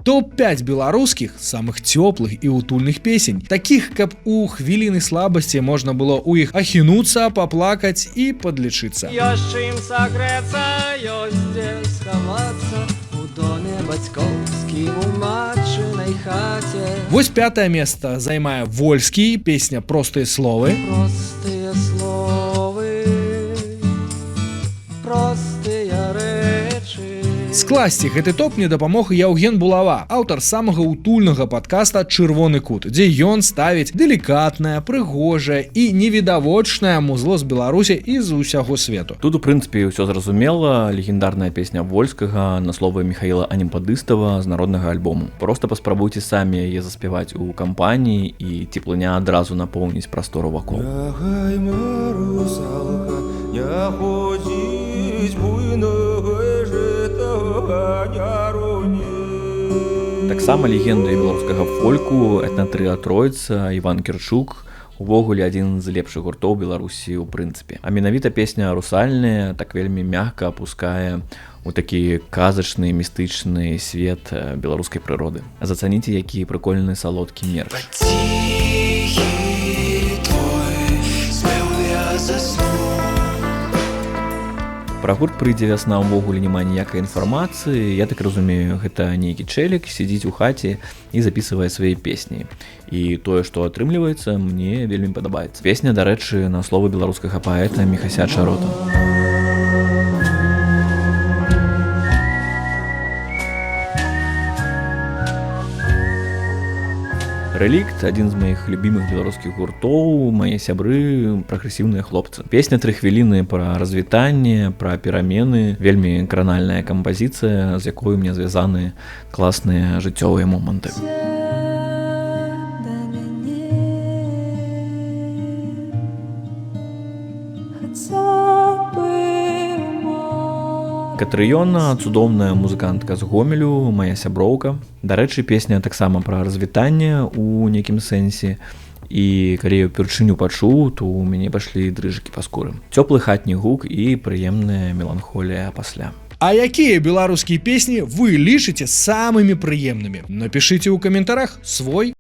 Топ-5 беларускіх самых цёплых і утульных песень, такіх, каб у хвіліны слабасці можна было ў іх ахінуцца, паплакаць і падлічыцца. Ёсць чым сагрэцца, ёсць дзе схавацца у доме бацькоўскім, у матчынай хаце. Вось 5-е месца займае Вольскі, песня «Простыя словы». Простыя словы, простыя рэчы. Скласці гэты топ мне дапамог Яўген Булава, аўтар самага утульнага падкаста «Чырвоны кут», дзе ён ставіць делікатнае, прыгожае і невідавочнае музло з Беларусі і з усяго свету. Тут, у прынцыпе, ўсё зразумела. Легендарная песня Вольскага на словы Михаила Анемпадыстава з народнага альбому. Проста паспрабуйце самі яе заспяваць у кампаніі, і цеплыня адразу напоўніць прастору вакол. Таксама легендай беларускага фольку этна-трыа Троіца Іван Кірчук увогуле адзін з лепшых гуртоў Беларусі ў прынцыпе. А менавіта песня «Русальная» так вельмі мякка апускае у такі казачны, містычны свет беларускай прыроды. Зацаніце, які прыкольны салодкі мерч. Пра гурт «Прыйдзе вясна» ўвогуле няма ніякай інфармацыі. Я так разумею, гэта нейкі чэлік сядзіць у хаце і запісвае свае песні. І тое, што атрымліваецца, мне вельмі падабаецца. Песня, дарэчы, на словы беларускага паэта Міхася Чарота. «Рэлікт» — адзін з маіх любімых беларускіх гуртоў, мае сябры, прагрэсіўныя хлопцы. Песня 3 хвіліны пра развітанне, пра перамены, вельмі кранальная кампазіцыя, з якой у мне звязаны класныя жыццёвыя моманты. Катрыёна — цудоўная музыкантка з Гомелю, мая сяброўка. Дарэчы, песня таксама пра развітанне ў нейкім сэнсе. І калі я ўпершыню пачуў, то ў мяне пайшлі дрыжыкі па скуры. Цёплы хатні гук і прыемная меланхолія пасля. А якія беларускія песні вы лічыце самымі прыемнымі? Напішыце ў каментарах свой